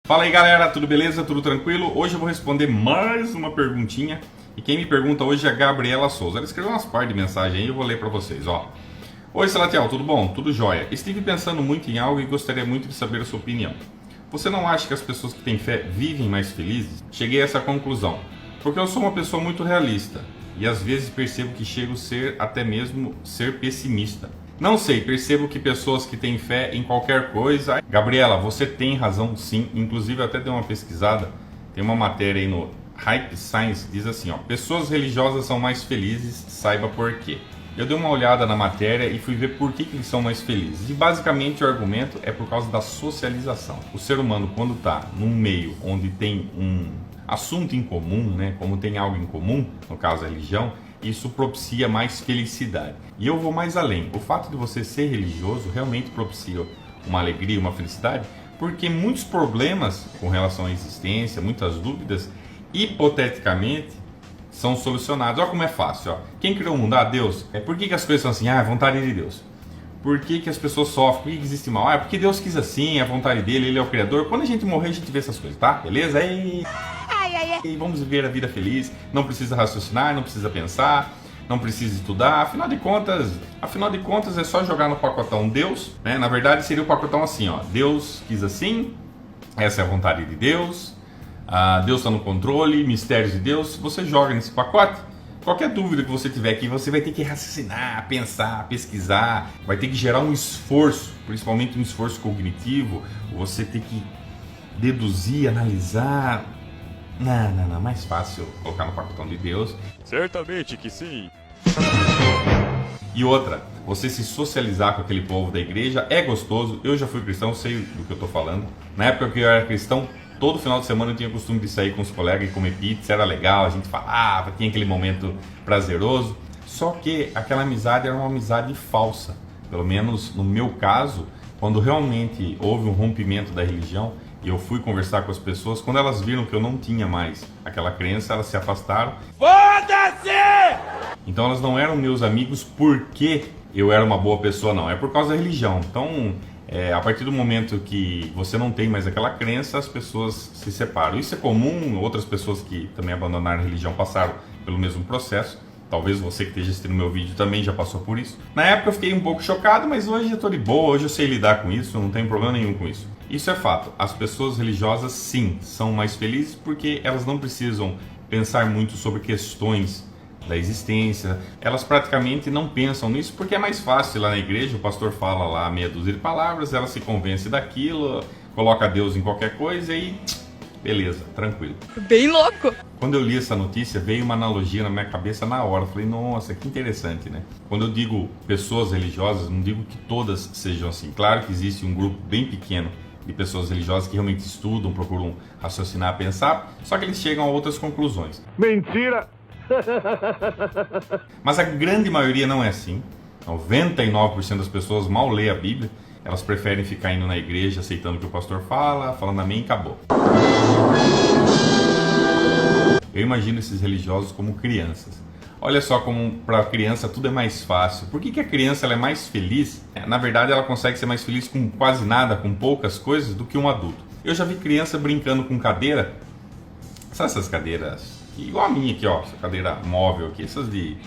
Fala aí galera, tudo beleza? Tudo tranquilo? Hoje eu vou responder mais uma perguntinha. E quem me pergunta hoje é a Gabriela Souza. Ela escreveu umas par de mensagem aí, eu vou ler pra vocês, ó. Oi Salatiel, tudo bom? Tudo jóia. Estive pensando muito em algo e gostaria muito de saber a sua opinião. Você não acha que as pessoas que têm fé vivem mais felizes? Cheguei a essa conclusão, porque eu sou uma pessoa muito realista e às vezes percebo que chego a ser até mesmo ser pessimista. Não sei, percebo que pessoas que têm fé em qualquer coisa... Gabriela, você tem razão sim, inclusive eu até dei uma pesquisada, tem uma matéria aí no Hype Science, diz assim, ó, pessoas religiosas são mais felizes, saiba por quê. Eu dei uma olhada na matéria e fui ver por que eles são mais felizes. E basicamente o argumento é por causa da socialização. O ser humano, quando está num meio onde tem um assunto em comum, né, como tem algo em comum, no caso a religião, isso propicia mais felicidade. E eu vou mais além. O fato de você ser religioso realmente propicia uma alegria, uma felicidade, porque muitos problemas com relação à existência, muitas dúvidas, hipoteticamente, são solucionados. Olha como é fácil. Ó. Quem criou o mundo? Ah, Deus. Por que as coisas são assim? Ah, é vontade de Deus. Por que as pessoas sofrem? Por que existe mal? Ah, é porque Deus quis assim, é a vontade dele, ele é o Criador. Quando a gente morrer, a gente vê essas coisas, tá? Beleza? E vamos viver a vida feliz, não precisa raciocinar, não precisa pensar, não precisa estudar, afinal de contas é só jogar no pacotão Deus, né? Na verdade seria o pacotão assim, ó, Deus quis assim, essa é a vontade de Deus, Deus está no controle, mistérios de Deus, você joga nesse pacote. Qualquer dúvida que você tiver aqui, você vai ter que raciocinar, pensar, pesquisar, vai ter que gerar um esforço, principalmente um esforço cognitivo, você tem que deduzir, analisar. Não, mais fácil colocar no pacotão de Deus. Certamente que sim. E outra, você se socializar com aquele povo da igreja é gostoso. Eu já fui cristão, sei do que eu tô falando. Na época que eu era cristão, todo final de semana eu tinha o costume de sair com os colegas e comer pizza, era legal, a gente falava, tinha aquele momento prazeroso. Só que aquela amizade era uma amizade falsa. Pelo menos no meu caso, quando realmente houve um rompimento da religião, e eu fui conversar com as pessoas, quando elas viram que eu não tinha mais aquela crença, elas se afastaram. Foda-se! Então elas não eram meus amigos porque eu era uma boa pessoa, não. É por causa da religião. Então, a partir do momento que você não tem mais aquela crença, as pessoas se separam. Isso é comum, outras pessoas que também abandonaram a religião passaram pelo mesmo processo. Talvez você que esteja assistindo meu vídeo também já passou por isso. Na época eu fiquei um pouco chocado, mas hoje eu estou de boa, hoje eu sei lidar com isso, não tem problema nenhum com isso. Isso é fato. As pessoas religiosas, sim, são mais felizes porque elas não precisam pensar muito sobre questões da existência. Elas praticamente não pensam nisso porque é mais fácil. Lá na igreja o pastor fala lá meia dúzia de palavras, ela se convence daquilo, coloca Deus em qualquer coisa e... beleza, tranquilo. Bem louco. Quando eu li essa notícia, veio uma analogia na minha cabeça na hora. Eu falei, nossa, que interessante, né? Quando eu digo pessoas religiosas, não digo que todas sejam assim. Claro que existe um grupo bem pequeno de pessoas religiosas que realmente estudam, procuram raciocinar, pensar, só que eles chegam a outras conclusões. Mentira! Mas a grande maioria não é assim. 99% das pessoas mal lê a Bíblia. Elas preferem ficar indo na igreja, aceitando o que o pastor fala, falando amém e acabou. Eu imagino esses religiosos como crianças. Olha só como para a criança tudo é mais fácil. Por que a criança ela é mais feliz? Na verdade ela consegue ser mais feliz com quase nada, com poucas coisas, do que um adulto. Eu já vi criança brincando com cadeira. Sabe essas cadeiras? Igual a minha aqui, ó. Essa cadeira móvel aqui, essas de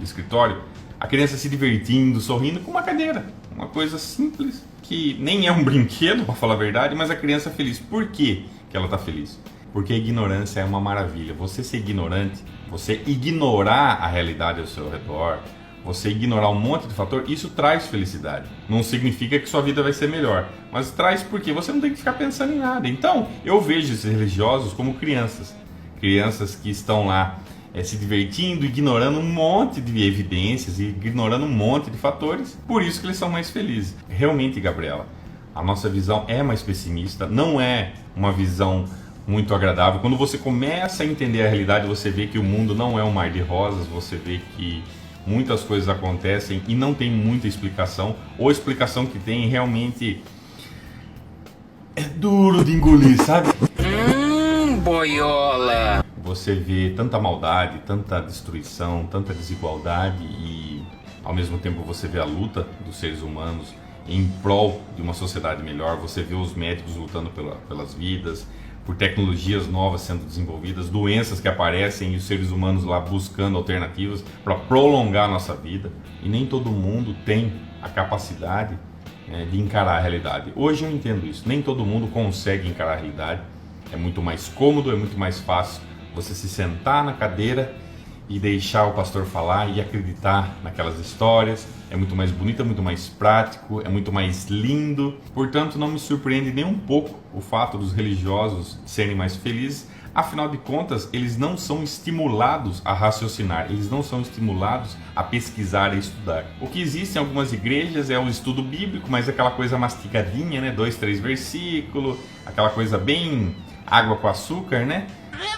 escritório. A criança se divertindo, sorrindo com uma cadeira. Uma coisa simples, que nem é um brinquedo, para falar a verdade, mas a criança é feliz. Por que ela está feliz? Porque a ignorância é uma maravilha. Você ser ignorante, você ignorar a realidade ao seu redor, você ignorar um monte de fator, isso traz felicidade. Não significa que sua vida vai ser melhor, mas traz porque você não tem que ficar pensando em nada. Então, eu vejo esses religiosos como crianças. Crianças que estão lá se divertindo, ignorando um monte de evidências, ignorando um monte de fatores, por isso que eles são mais felizes. Realmente, Gabriela, a nossa visão é mais pessimista, não é uma visão muito agradável. Quando você começa a entender a realidade, você vê que o mundo não é um mar de rosas, você vê que muitas coisas acontecem e não tem muita explicação, ou a explicação que tem realmente é duro de engolir, sabe? Boiola. Você vê tanta maldade, tanta destruição, tanta desigualdade e ao mesmo tempo você vê a luta dos seres humanos em prol de uma sociedade melhor. Você vê os médicos lutando pelas vidas, por tecnologias novas sendo desenvolvidas, doenças que aparecem e os seres humanos lá buscando alternativas para prolongar a nossa vida. E nem todo mundo tem a capacidade de encarar a realidade. Hoje eu entendo isso, nem todo mundo consegue encarar a realidade. É muito mais cômodo, é muito mais fácil você se sentar na cadeira e deixar o pastor falar e acreditar naquelas histórias. É muito mais bonito, é muito mais prático, é muito mais lindo. Portanto, não me surpreende nem um pouco o fato dos religiosos serem mais felizes. Afinal de contas, eles não são estimulados a raciocinar, eles não são estimulados a pesquisar e estudar. O que existe em algumas igrejas é o estudo bíblico, mas aquela coisa mastigadinha, né? 2, 3 versículos, aquela coisa bem água com açúcar, né?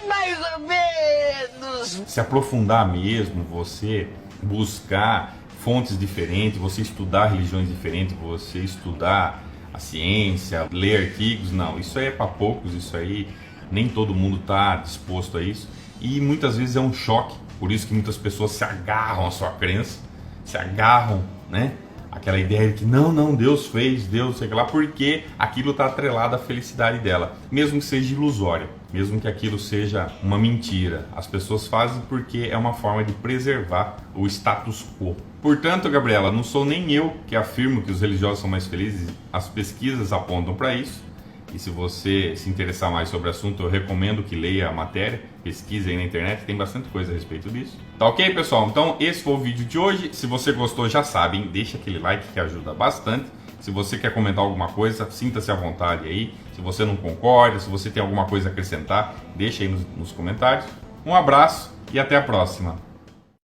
Mais ou menos. Se aprofundar mesmo, você buscar fontes diferentes, você estudar religiões diferentes, você estudar a ciência, ler artigos, não, isso aí é para poucos, isso aí nem todo mundo está disposto a isso, e muitas vezes é um choque, por isso que muitas pessoas se agarram à sua crença, se agarram, né? Aquela ideia de que não, Deus fez, Deus sei lá, porque aquilo está atrelado à felicidade dela, mesmo que seja ilusória, mesmo que aquilo seja uma mentira. As pessoas fazem porque é uma forma de preservar o status quo. Portanto, Gabriela, não sou nem eu que afirmo que os religiosos são mais felizes, as pesquisas apontam para isso. E se você se interessar mais sobre o assunto, eu recomendo que leia a matéria, pesquise aí na internet, tem bastante coisa a respeito disso. Tá ok, pessoal? Então esse foi o vídeo de hoje. Se você gostou, já sabe, hein? Deixa aquele like que ajuda bastante. Se você quer comentar alguma coisa, sinta-se à vontade aí. Se você não concorda, se você tem alguma coisa a acrescentar, deixa aí nos comentários. Um abraço e até a próxima.